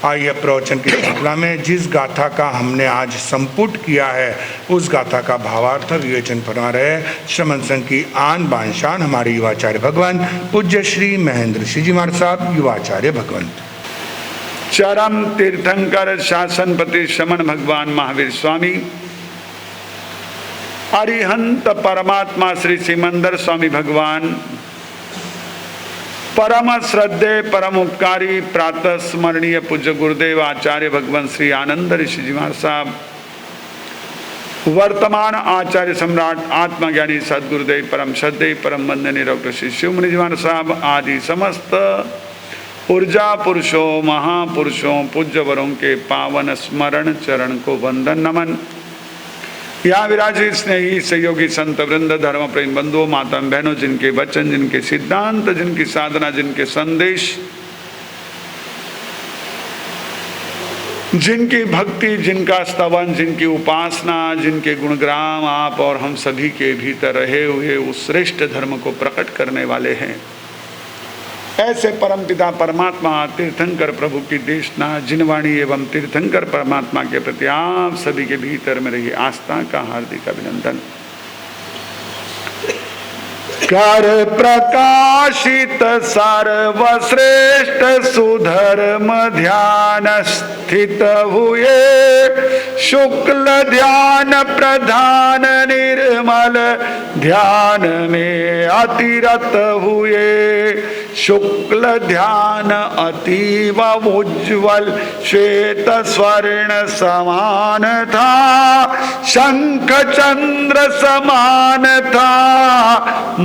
आइए प्रवचन की श्रृंखला में जिस गाथा का हमने आज संपुट किया है उस गाथा का भावार्थ विवेचन फरमा रहे श्रमण संघ की आन बान शान हमारे युवाचार्य भगवान पूज्य श्री महेंद्र सिंह जी महाराज साहब युवाचार्य भगवंत। चरम तीर्थंकर शासनपति श्रमण भगवान महावीर स्वामी अरिहंत परमात्मा श्री सिमंदर स्वामी भगवान परम श्रद्धेय परम उपकारी प्रातः स्मरणीय पूज्य गुरुदेव आचार्य भगवान श्री आनंद ऋषि जी महाराज साहब, वर्तमान आचार्य सम्राट आत्मज्ञानी सदगुरुदेव परम श्रद्धेय परम वंदनीय डॉक्टर श्री शिव मुनि जी महाराज साहब आदि समस्त ऊर्जा पुरुषों महापुरुषों पूज्य वरों के पावन स्मरण चरण को वंदन नमन। यहाँ विराजित स्नेही सहयोगी संत वृंद धर्म प्रेम बंधुओं माता बहनों, जिनके वचन जिनके सिद्धांत जिनकी साधना जिनके संदेश जिनकी भक्ति जिनका स्तवन जिनकी उपासना जिनके गुणग्राम आप और हम सभी के भीतर रहे हुए उस श्रेष्ठ धर्म को प्रकट करने वाले हैं, ऐसे परमपिता परमात्मा तीर्थंकर प्रभु की देशना जिनवाणी एवं तीर्थंकर परमात्मा के प्रति आप सभी के भीतर में रही आस्था का हार्दिक अभिनंदन। कर प्रकाशित सर्वश्रेष्ठ सुधर्म ध्यान स्थित हुए शुक्ल ध्यान प्रधान निर्मल ध्यान में अतिरत हुए शुक्ल ध्यान अतीव उज्ज्वल श्वेत स्वर्ण समान था शंख चंद्र समान था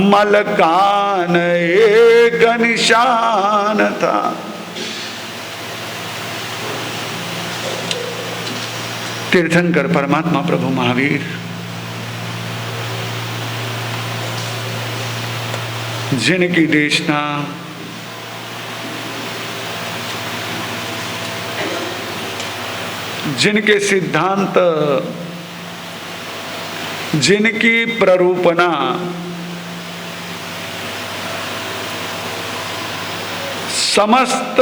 मलकान एक निशान था। तीर्थंकर परमात्मा प्रभु महावीर जिनकी देशना जिनके सिद्धांत जिनकी प्ररूपणा समस्त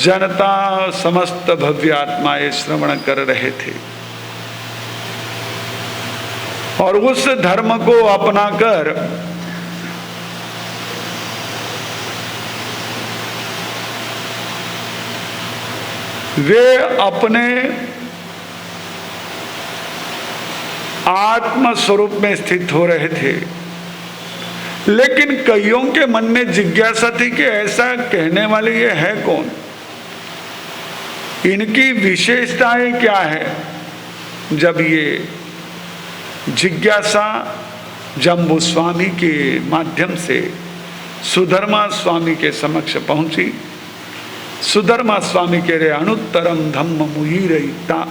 जनता समस्त भव्य आत्माएं श्रवण कर रहे थे और उस धर्म को अपनाकर वे अपने आत्म स्वरूप में स्थित हो रहे थे, लेकिन कईयों के मन में जिज्ञासा थी कि ऐसा कहने वाले ये है कौन, इनकी विशेषताएं क्या है। जब ये जिज्ञासा जम्बू स्वामी के माध्यम से सुधर्मा स्वामी के समक्ष पहुंची, सुधर्मा स्वामी कह रहे अनुत्तरम धम्म मुहिरहिता,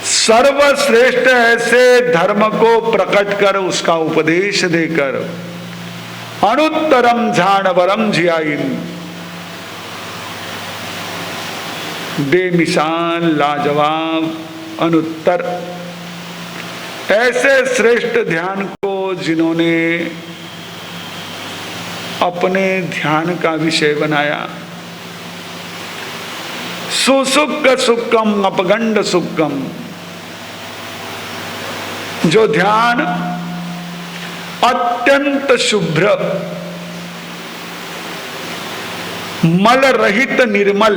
सर्वश्रेष्ठ ऐसे धर्म को प्रकट कर उसका उपदेश देकर अनुत्तरम झाणवरम जियाइन, बेमिसाल लाजवाब अनुत्तर, ऐसे श्रेष्ठ ध्यान को जिन्होंने अपने ध्यान का विषय बनाया। सुसुख सुखम अपगंड सुखम, जो ध्यान अत्यंत शुभ्र मल रहित निर्मल,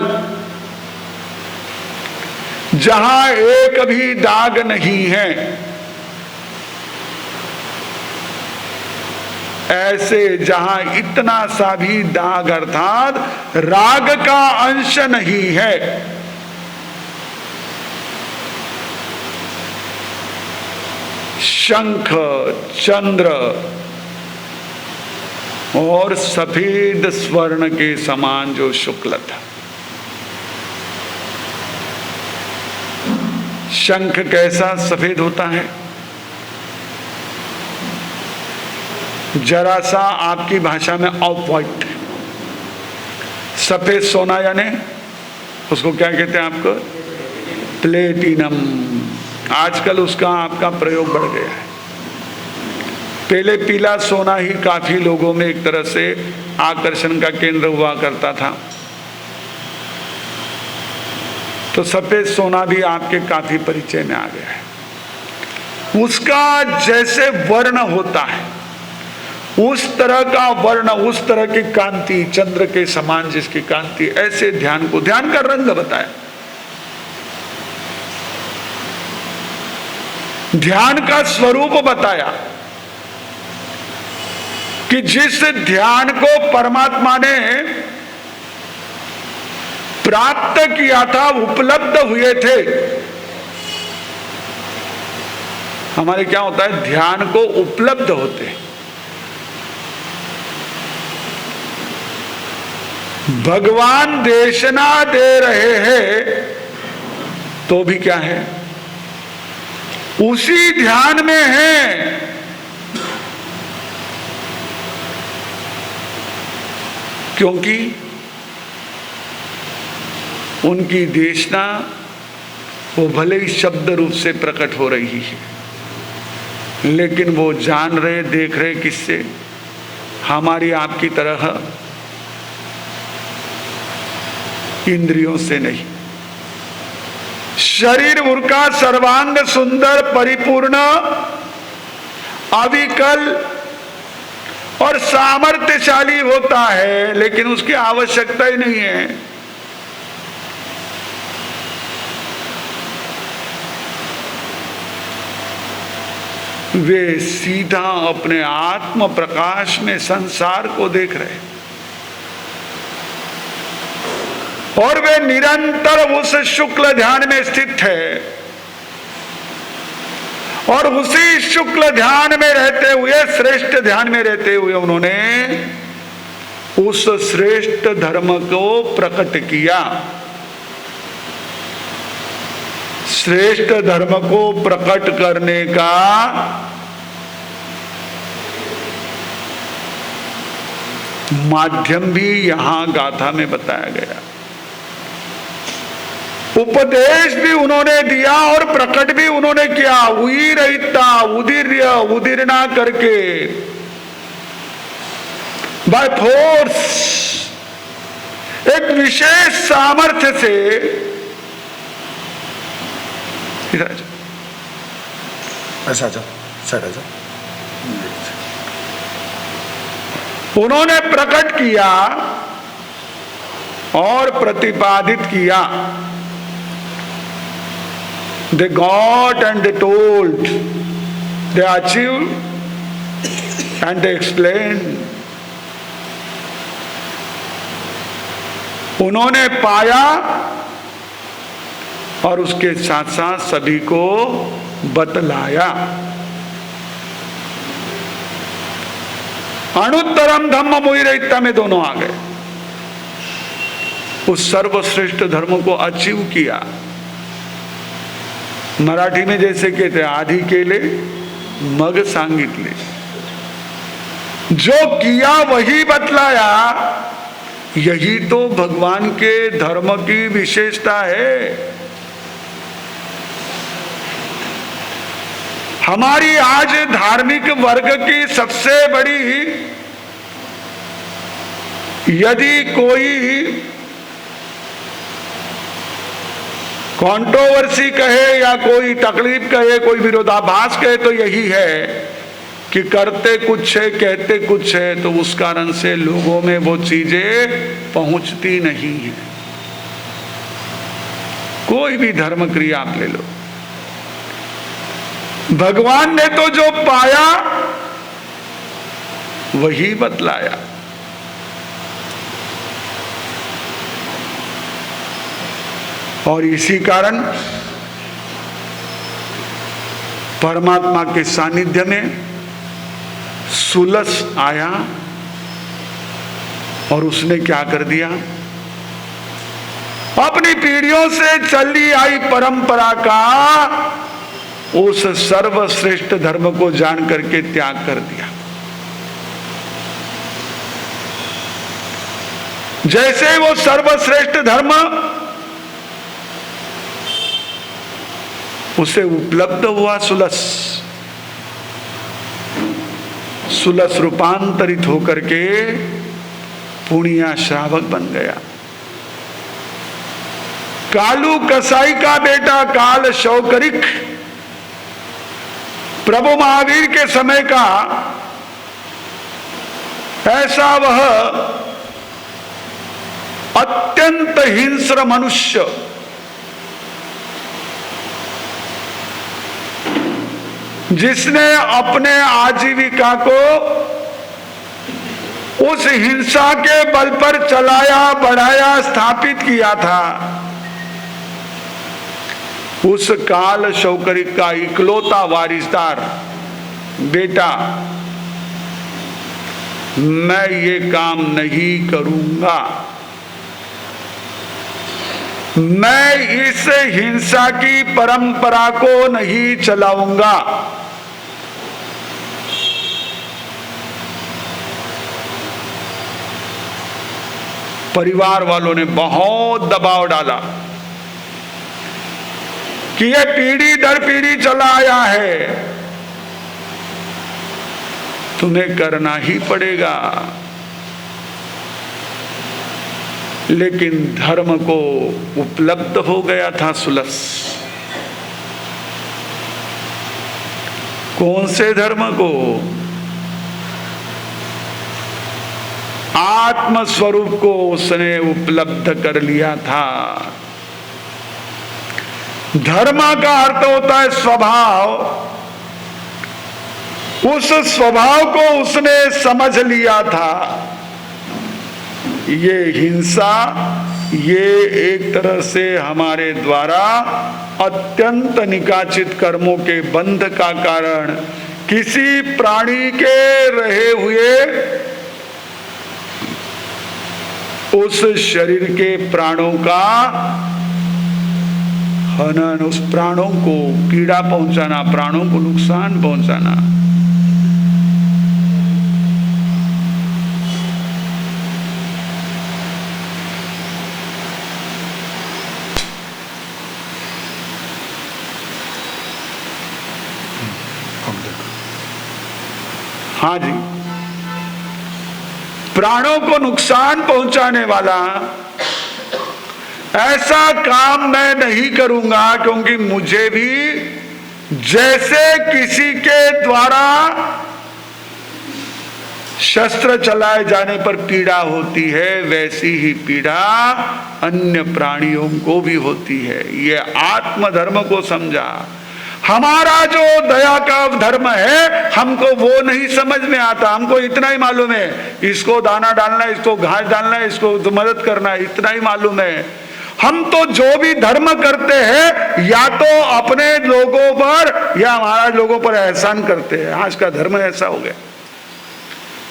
जहां एक भी दाग नहीं है, ऐसे जहां इतना सा भी दाग अर्थात राग का अंश नहीं है, शंख चंद्र और सफेद स्वर्ण के समान जो शुक्ल था। शंख कैसा सफेद होता है, जरा सा आपकी भाषा में ऑफ वाइट, सफेद सोना, यानी उसको क्या कहते हैं आपको, प्लेटिनम। आजकल उसका आपका प्रयोग बढ़ गया है। पहले पीला सोना ही काफी लोगों में एक तरह से आकर्षण का केंद्र हुआ करता था। तो सफेद सोना भी आपके काफी परिचय में आ गया है। उसका जैसे वर्ण होता है, उस तरह का वर्ण, उस तरह की कांति, चंद्र के समान जिसकी कांति, ऐसे ध्यान को, ध्यान का रंग बताया, ध्यान का स्वरूप बताया कि जिस ध्यान को परमात्मा ने प्राप्त किया था, उपलब्ध हुए थे। हमारे क्या होता है, ध्यान को उपलब्ध होते हैं। भगवान देशना दे रहे हैं तो भी क्या है, उसी ध्यान में है। क्योंकि उनकी देशना वो भले ही शब्द रूप से प्रकट हो रही है, लेकिन वो जान रहे, देख रहे किससे, हमारी आपकी तरह इंद्रियों से नहीं। शरीर उनका सर्वांग सुंदर, परिपूर्ण, अविकल और सामर्थ्यशाली होता है, लेकिन उसकी आवश्यकता ही नहीं है। वे सीधा अपने आत्म प्रकाश में संसार को देख रहे हैं और वे निरंतर उस शुक्ल ध्यान में स्थित है और उसी शुक्ल ध्यान में रहते हुए, श्रेष्ठ ध्यान में रहते हुए उन्होंने उस श्रेष्ठ धर्म को प्रकट किया। श्रेष्ठ धर्म को प्रकट करने का माध्यम भी यहां गाथा में बताया गया। उपदेश भी उन्होंने दिया और प्रकट भी उन्होंने किया। उदीरयिता, उदीर्य, उदीर्णा करके, बाय फोर्स, एक विशेष सामर्थ्य से। ऐसा जा, सर जा। उन्होंने प्रकट किया और प्रतिपादित किया। They got and they told, they achieved and they explained. उन्होंने पाया और उसके साथ साथ सभी को बतलाया। अणुत्तरम धम्म मुहिरहिता में दोनों आ गए। उस सर्वश्रेष्ठ धर्म को अचीव किया। मराठी में जैसे कहते हैं, आधी केले मग सांगितले। जो किया वही बतलाया। यही तो भगवान के धर्म की विशेषता है। हमारी आज धार्मिक वर्ग की सबसे बड़ी, यदि कोई कंट्रोवर्सी कहे या कोई तकलीफ कहे, कोई विरोधाभास कहे, तो यही है कि करते कुछ है, कहते कुछ है, तो उस कारण से लोगों में वो चीजें पहुंचती नहीं है। कोई भी धर्म क्रिया आप ले लो, भगवान ने तो जो पाया वही बतलाया। और इसी कारण परमात्मा के सानिध्य में सुलस आया और उसने क्या कर दिया, अपनी पीढ़ियों से चली आई परंपरा का उस सर्वश्रेष्ठ धर्म को जान करके त्याग कर दिया। जैसे वो सर्वश्रेष्ठ धर्म उसे उपलब्ध हुआ, सुलस रूपांतरित होकर के पुण्य श्रावक बन गया। कालू कसाई का बेटा काल शौकरिक प्रभु महावीर के समय का ऐसा वह अत्यंत हिंस्र मनुष्य, जिसने अपने आजीविका को उस हिंसा के बल पर चलाया, बढ़ाया, स्थापित किया था, उस काल शौकरिक का इकलौता वारिसदार बेटा, मैं ये काम नहीं करूंगा, मैं इस हिंसा की परंपरा को नहीं चलाऊंगा। परिवार वालों ने बहुत दबाव डाला कि यह पीढ़ी दर पीढ़ी चला आया है, तुम्हें करना ही पड़ेगा। लेकिन धर्म को उपलब्ध हो गया था सुलस। कौन से धर्म को? आत्म स्वरूप को उसने उपलब्ध कर लिया था। धर्म का अर्थ होता है स्वभाव। उस स्वभाव को उसने समझ लिया था। ये हिंसा, ये एक तरह से हमारे द्वारा अत्यंत निकाचित कर्मों के बंध का कारण, किसी प्राणी के रहे हुए उस शरीर के प्राणों का हनन, उस प्राणों को पीड़ा पहुंचाना, प्राणों को नुकसान पहुंचाना। हाँ जी, प्राणों को नुकसान पहुंचाने वाला ऐसा काम मैं नहीं करूंगा, क्योंकि मुझे भी जैसे किसी के द्वारा शस्त्र चलाए जाने पर पीड़ा होती है, वैसी ही पीड़ा अन्य प्राणियों को भी होती है। ये आत्म धर्म को समझा। हमारा जो दया का धर्म है, हमको वो नहीं समझ में आता। हमको इतना ही मालूम है, इसको दाना डालना है, इसको घास डालना है, इसको मदद करना है, इतना ही मालूम है। हम तो जो भी धर्म करते हैं, या तो अपने लोगों पर या महाराज लोगों पर एहसान करते हैं। आज का धर्म ऐसा हो गया,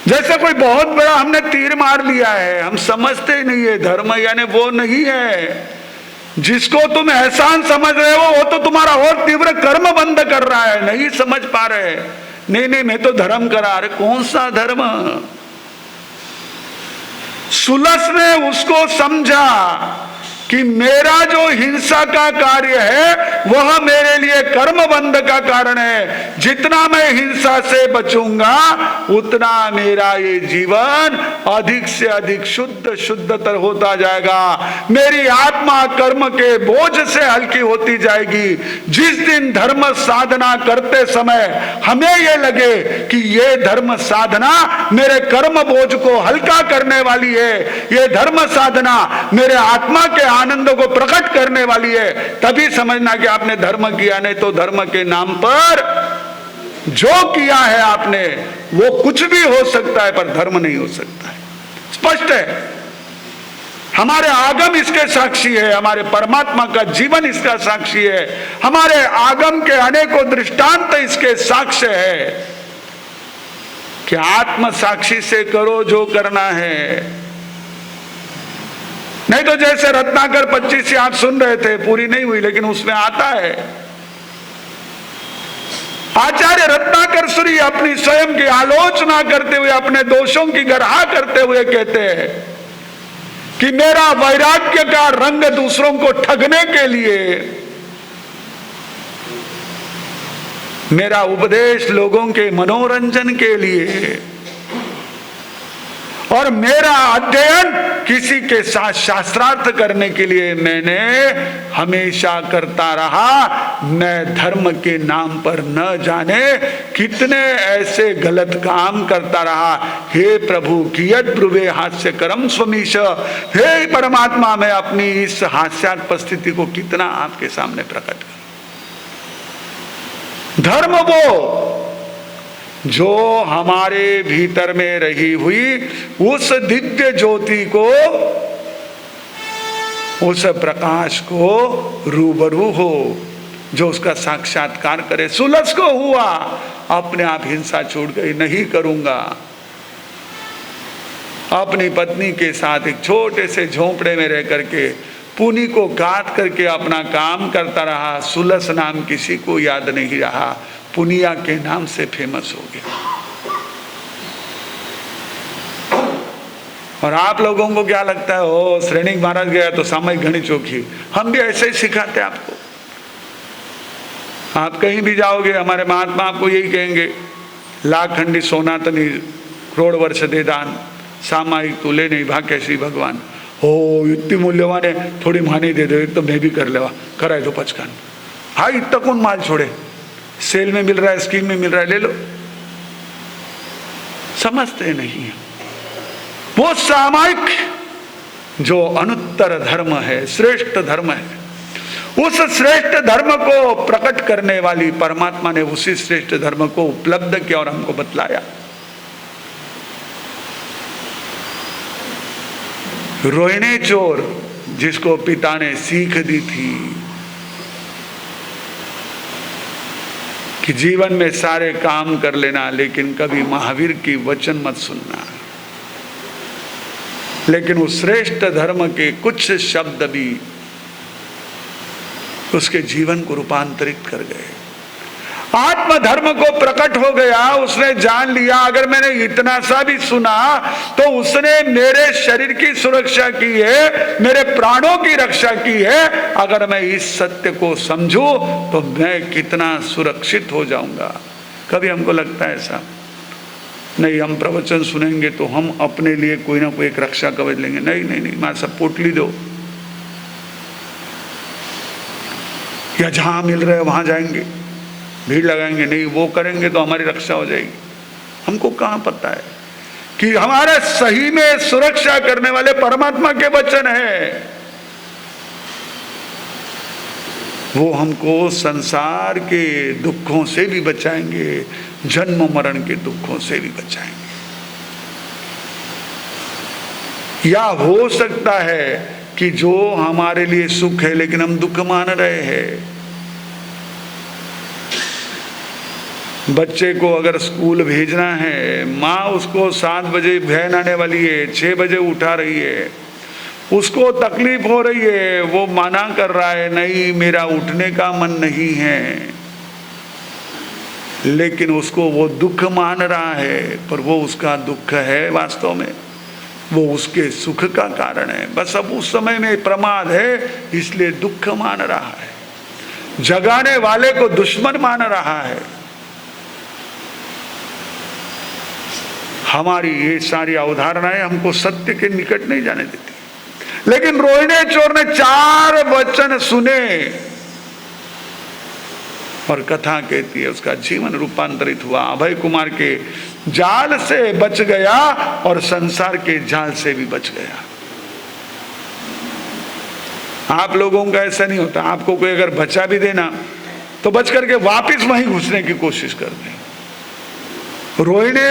जैसे कोई बहुत बड़ा हमने तीर मार लिया है। हम समझते ही नहीं है धर्म यानी वो नहीं है। जिसको तुम एहसान समझ रहे हो, वो तो तुम्हारा और तीव्र कर्म बंद कर रहा है। नहीं समझ पा रहे, नहीं नहीं मैं तो धर्म करा। अरे कौन सा धर्म? सुलस ने उसको समझा कि मेरा जो हिंसा का कार्य है वह मेरे लिए कर्म बंध का कारण है। जितना मैं हिंसा से बचूंगा, उतना मेरा ये जीवन अधिक से अधिक शुद्धतर होता जाएगा। मेरी आत्मा कर्म के बोझ से हल्की होती जाएगी। जिस दिन धर्म साधना करते समय हमें ये लगे कि ये धर्म साधना मेरे कर्म बोझ को हल्का करने वाली है, ये धर्म साधना मेरे आत्मा के आनंद को प्रकट करने वाली है, तभी समझना कि आपने धर्म किया। नहीं तो धर्म के नाम पर जो किया है आपने, वो कुछ भी हो सकता है, पर धर्म नहीं हो सकता है। स्पष्ट है। हमारे आगम इसके साक्षी है, हमारे परमात्मा का जीवन इसका साक्षी है, हमारे आगम के अनेकों दृष्टांत इसके साक्ष्य है कि आत्म साक्षी से करो जो करना है। नहीं तो जैसे रत्नाकर 25 याद सुन रहे थे, पूरी नहीं हुई, लेकिन उसमें आता है आचार्य रत्नाकर श्री अपनी स्वयं की आलोचना करते हुए, अपने दोषों की गरहा करते हुए कहते हैं कि मेरा वैराग्य का रंग दूसरों को ठगने के लिए, मेरा उपदेश लोगों के मनोरंजन के लिए, और मेरा अध्ययन किसी के साथ शास्त्रार्थ करने के लिए मैंने हमेशा करता रहा। मैं धर्म के नाम पर न जाने कितने ऐसे गलत काम करता रहा। हे प्रभु कियत ब्रुवे हास्य करम स्वमीश, हे परमात्मा मैं अपनी इस हास्यास्पद स्थिति को कितना आपके सामने प्रकट करूं। धर्म वो जो हमारे भीतर में रही हुई उस दिव्य ज्योति को, उस प्रकाश को रूबरू हो, जो उसका साक्षात्कार करे। सुलस को हुआ, अपने आप हिंसा छूट गई, नहीं करूंगा। अपनी पत्नी के साथ एक छोटे से झोंपड़े में रह करके पुनी को काट करके अपना काम करता रहा। सुलस नाम किसी को याद नहीं रहा, पुनिया के नाम से फेमस हो गया। और आप लोगों को क्या लगता है, ओ श्रेणी महाराज गया तो सामयिक घनी चौकी। हम भी ऐसे ही सिखाते आपको। आप कहीं भी जाओगे हमारे महात्मा आपको यही कहेंगे, लाख खंडी सोनातनी करोड़ वर्ष दे दान, सामायिक तू ले नहीं भाग्य श्री भगवान। हो इतनी मूल्यवान है, थोड़ी मानी दे दो, एक तो मैं भी कर लेवा, कराए दो पचकान। हाँ इतना कौन माल छोड़े, सेल में मिल रहा है, स्कीम में मिल रहा है, ले लो। समझते नहीं है वो सामायिक जो अनुत्तर धर्म है, श्रेष्ठ धर्म है। उस श्रेष्ठ धर्म को प्रकट करने वाली परमात्मा ने उसी श्रेष्ठ धर्म को उपलब्ध किया और हमको बतलाया। रोहिणी चोर जिसको पिता ने सीख दी थी कि जीवन में सारे काम कर लेना लेकिन कभी महावीर की वचन मत सुनना, लेकिन उस श्रेष्ठ धर्म के कुछ शब्द भी उसके जीवन को रूपांतरित कर गए। आत्म धर्म को प्रकट हो गया, उसने जान लिया अगर मैंने इतना सा भी सुना तो उसने मेरे शरीर की सुरक्षा की है, मेरे प्राणों की रक्षा की है। अगर मैं इस सत्य को समझूं तो मैं कितना सुरक्षित हो जाऊंगा। कभी हमको लगता है ऐसा नहीं, हम प्रवचन सुनेंगे तो हम अपने लिए कोई ना कोई एक रक्षा कवच लेंगे। नहीं नहीं नहीं, मां सब पोटली दो, या जहां मिल रहे वहां जाएंगे, भीड़ लगाएंगे, नहीं वो करेंगे तो हमारी रक्षा हो जाएगी। हमको कहां पता है कि हमारे सही में सुरक्षा करने वाले परमात्मा के वचन है। वो हमको संसार के दुखों से भी बचाएंगे, जन्म मरण के दुखों से भी बचाएंगे। या हो सकता है कि जो हमारे लिए सुख है लेकिन हम दुख मान रहे हैं। बच्चे को अगर स्कूल भेजना है, माँ उसको 7 बजे वैन आने वाली है, 6 बजे उठा रही है, उसको तकलीफ हो रही है, वो मना कर रहा है, नहीं मेरा उठने का मन नहीं है, लेकिन उसको वो दुख मान रहा है। पर वो उसका दुख है वास्तव में, वो उसके सुख का कारण है। बस अब उस समय में प्रमाद है इसलिए दुख मान रहा है, जगाने वाले को दुश्मन मान रहा है। हमारी ये सारी अवधारणाएं हमको सत्य के निकट नहीं जाने देती। लेकिन रोहिणी चोर ने 4 वचन सुने और कथा कहती है उसका जीवन रूपांतरित हुआ। अभय कुमार के जाल से बच गया और संसार के जाल से भी बच गया। आप लोगों का ऐसा नहीं होता, आपको कोई अगर बचा भी देना तो बच करके वापस वहीं घुसने की कोशिश करते हैं। रोहिणी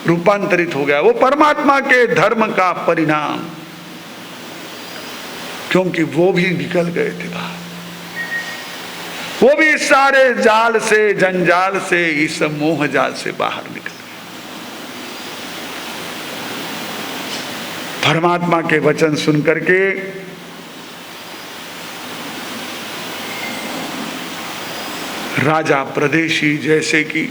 रूपांतरित हो गया, वो परमात्मा के धर्म का परिणाम, क्योंकि वो भी निकल गए थे बाहर। वो भी इस सारे जाल से, जंजाल से, इस मोह जाल से बाहर निकल गए। परमात्मा के वचन सुन करके राजा प्रदेशी जैसे कि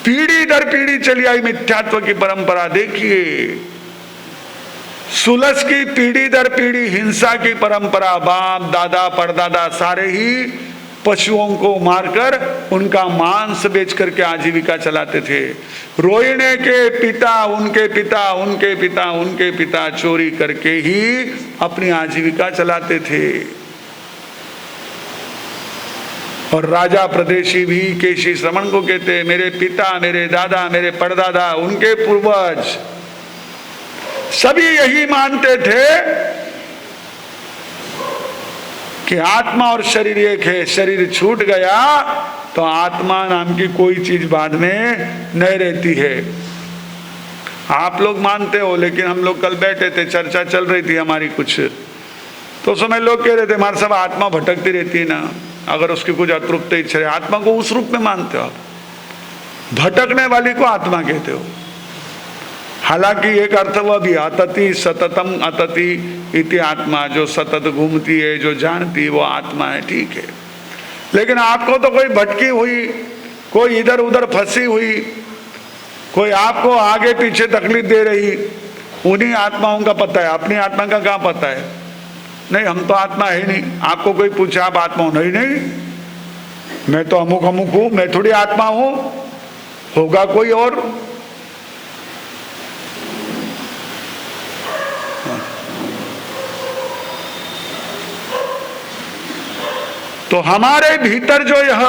पीढ़ी दर पीढ़ी चली आई मिथ्यात्व की परंपरा, देखिए सुलस की पीढ़ी दर पीढ़ी हिंसा की परंपरा, बाप दादा परदादा सारे ही पशुओं को मारकर उनका मांस बेच करके आजीविका चलाते थे। रोहिणी के पिता, उनके पिता, उनके पिता, उनके पिता चोरी करके ही अपनी आजीविका चलाते थे। और राजा प्रदेशी भी केशी श्रमण को कहते, मेरे पिता, मेरे दादा, मेरे परदादा, उनके पूर्वज सभी यही मानते थे कि आत्मा और शरीर एक है। शरीर छूट गया तो आत्मा नाम की कोई चीज बाद में नहीं रहती है। आप लोग मानते हो, लेकिन हम लोग कल बैठे थे, चर्चा चल रही थी हमारी कुछ, तो उस समय लोग कह रहे थे हमारे सब आत्मा भटकती रहती है ना, अगर उसकी कुछ अतृप्त इच्छा है। आत्मा को उस रूप में मानते हो आप, भटकने वाली को आत्मा कहते हो। हालांकि एक अर्थ वह भी, अतति सततम अतति इति आत्मा, जो सतत घूमती है, जो जानती है, वो आत्मा है, ठीक है। लेकिन आपको तो कोई भटकी हुई, कोई इधर उधर फंसी हुई, कोई आपको आगे पीछे तकलीफ दे रही, उन्हीं आत्माओं का पता है, अपनी आत्मा का कहाँ पता है? नहीं, हम तो आत्मा है नहीं। आपको कोई पूछे आप आत्मा हो? नहीं नहीं, मैं तो अमुक अमुक हूं, मैं थोड़ी आत्मा हूं, होगा कोई और। तो हमारे भीतर जो यह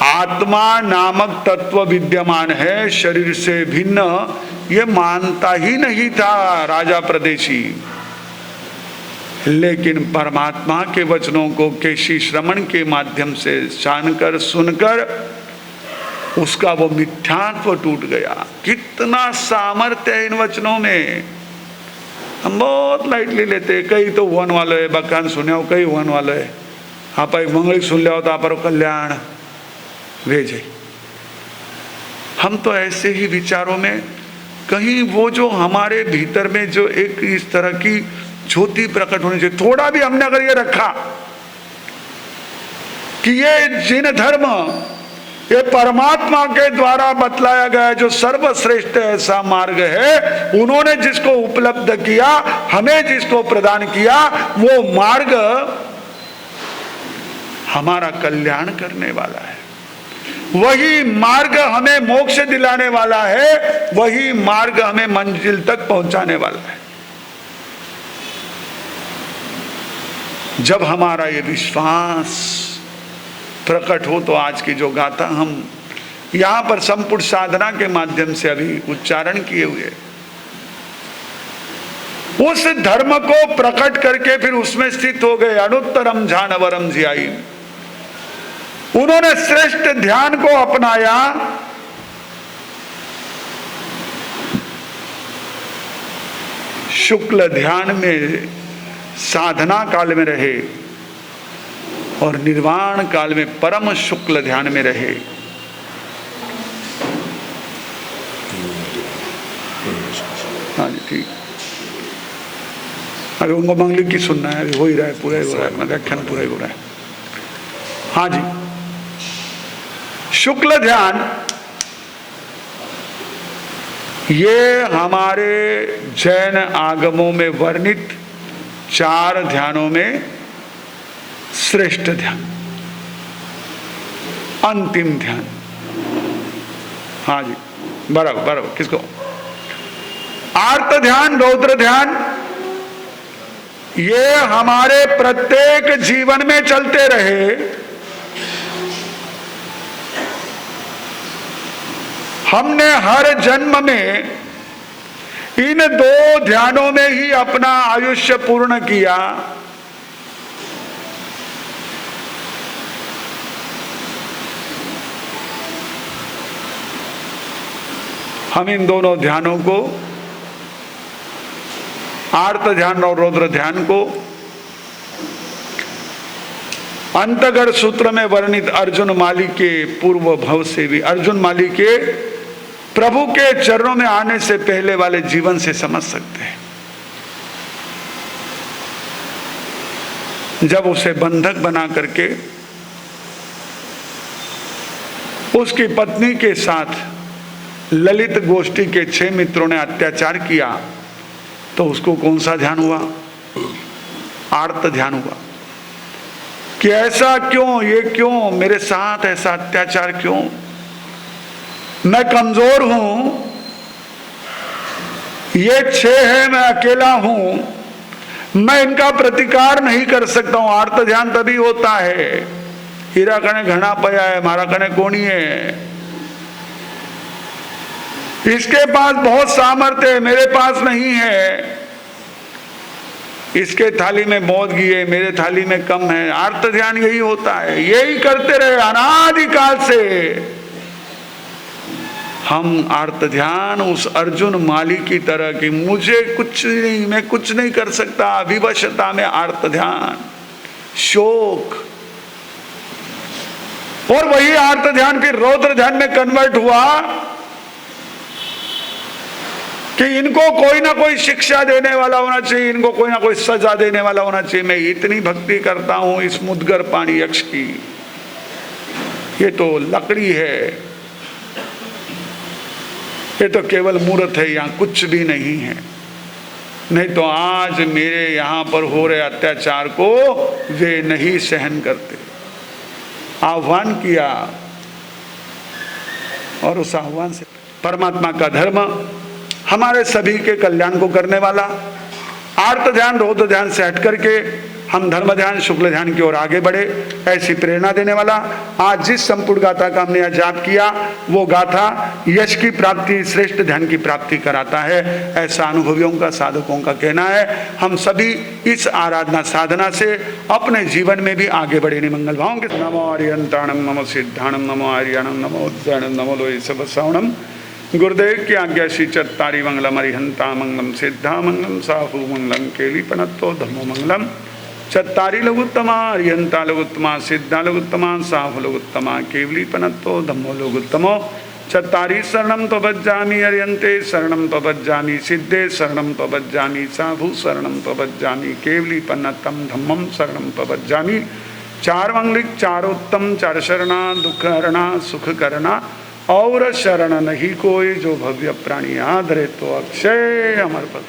आत्मा नामक तत्व विद्यमान है, शरीर से भिन्न, ये मानता ही नहीं था राजा प्रदेशी। लेकिन परमात्मा के वचनों को केशी श्रमण के माध्यम से जानकर सुनकर उसका वो मिथ्यात्व टूट गया। कितना सामर्थ्य है इन वचनों में, हम बहुत लाइटली लेते। कई तो हुवन वालो है, बखान सुने हो, कई हुवन वालो है, आप एक मंगली सुन लिया हो तो आप कल्याण भेजे। हम तो ऐसे ही विचारों में, कहीं वो जो हमारे भीतर में जो एक इस तरह की ज्योति प्रकट होनी चाहिए, थोड़ा भी हमने अगर ये रखा कि ये जिन धर्म, ये परमात्मा के द्वारा बतलाया गया जो सर्वश्रेष्ठ ऐसा मार्ग है, उन्होंने जिसको उपलब्ध किया, हमें जिसको प्रदान किया, वो मार्ग हमारा कल्याण करने वाला है, वही मार्ग हमें मोक्ष दिलाने वाला है, वही मार्ग हमें मंजिल तक पहुंचाने वाला है। जब हमारा ये विश्वास प्रकट हो तो आज की जो गाथा हम यहां पर संपूर्ण साधना के माध्यम से अभी उच्चारण किए हुए, उस धर्म को प्रकट करके फिर उसमें स्थित हो गए। अनुत्तरम ध्यानवरम ध्यायी, उन्होंने श्रेष्ठ ध्यान को अपनाया। शुक्ल ध्यान में साधना काल में रहे और निर्वाण काल में परम शुक्ल ध्यान में रहे। हाँ जी, ठीक। अभी उनको मंगली की सुनना है, अभी हो ही रहा है, पूरा ही हो रहा है, व्याख्यान पूरा ही हो रहा है। हाँ जी, शुक्ल ध्यान ये हमारे जैन आगमों में वर्णित 4 ध्यानों में श्रेष्ठ ध्यान, अंतिम ध्यान। हाँ जी, बराबर बराबर। किसको? आर्त ध्यान, रौद्र ध्यान, ये हमारे प्रत्येक जीवन में चलते रहे। हमने हर जन्म में इन 2 ध्यानों में ही अपना आयुष्य पूर्ण किया। हम इन दोनों ध्यानों को, आर्त ध्यान और रौद्र ध्यान को, अंतगढ़ सूत्र में वर्णित अर्जुन माली के पूर्व भव से भी, अर्जुन माली के प्रभु के चरणों में आने से पहले वाले जीवन से समझ सकते हैं। जब उसे बंधक बना करके उसकी पत्नी के साथ ललित गोष्ठी के 6 मित्रों ने अत्याचार किया, तो उसको कौन सा ध्यान हुआ? आर्त ध्यान हुआ। कि ऐसा क्यों, ये क्यों मेरे साथ ऐसा अत्याचार क्यों? मैं कमजोर हूं, ये 6 है, मैं अकेला हूं, मैं इनका प्रतिकार नहीं कर सकता हूं। आर्त ध्यान तभी होता है, हीरा कने घना पया है, मारा कने कोनी है। इसके पास बहुत सामर्थ्य है, मेरे पास नहीं है। इसके थाली में बहुत घी है, मेरे थाली में कम है। आर्त ध्यान यही होता है, यही करते रहे अनादिकाल से। हम आर्त ध्यान उस अर्जुन माली की तरह की, मुझे कुछ नहीं, मैं कुछ नहीं कर सकता, विवशता में आर्त ध्यान, शोक। और वही आर्त ध्यान फिर रौद्र ध्यान में कन्वर्ट हुआ कि इनको कोई ना कोई शिक्षा देने वाला होना चाहिए, इनको कोई ना कोई सजा देने वाला होना चाहिए। मैं इतनी भक्ति करता हूं इस मुदगर पाणी यक्ष की, ये तो लकड़ी है, ये तो केवल मूर्त है, यहां कुछ भी नहीं है। नहीं तो आज मेरे यहां पर हो रहे अत्याचार को वे नहीं सहन करते। आह्वान किया और उस आह्वान से परमात्मा का धर्म हमारे सभी के कल्याण को करने वाला, आर्त ध्यान रौद्र ध्यान से हट करके हम धर्म ध्यान शुक्ल ध्यान की ओर आगे बढ़े, ऐसी प्रेरणा देने वाला आज जिस संपूर्ण गाथा का हमने जाप किया, वो गाथा यश की प्राप्ति, श्रेष्ठ ध्यान की प्राप्ति कराता है, ऐसा अनुभवियों का, साधकों का कहना है। हम सभी इस आराधना साधना से अपने जीवन में भी आगे बढ़े। मंगल भावों के नमो आर्यंताणम नमो सिद्धाणम नमो आर्याणम नमो उज्जैनम नमो लोय सब श्रवणम। गुरुदेव की आज्ञा श्री चत्तारी मंगलम अरिहंता मंगलम सिद्धा मंगलम साहु मंगलम केलीपनत्तो धम्मो मंगलम। चत्तारी लघुत्तमा अरिहंता लघुत्तमा सिद्धा लघुत्तमा साहु लघुत्तमा केवलीपनत्तो धम्मो लघुत्तमो। चत्तारी शरणम त्वबज्जामि अरिहंते शरणम त्वबज्जामि सिद्धे शरणम त्वबज्जामि साहु शरणम त्वबज्जामि केवलीपनत्तम धम्मम शरणम त्वबज्जामि। 4 मंगलिक 4 उत्तम 4 शरणा, दुख हरणा सुख करना, और शरण नहीं कोई जो भव्य प्राणी आधरे तो अक्षय अमर पद।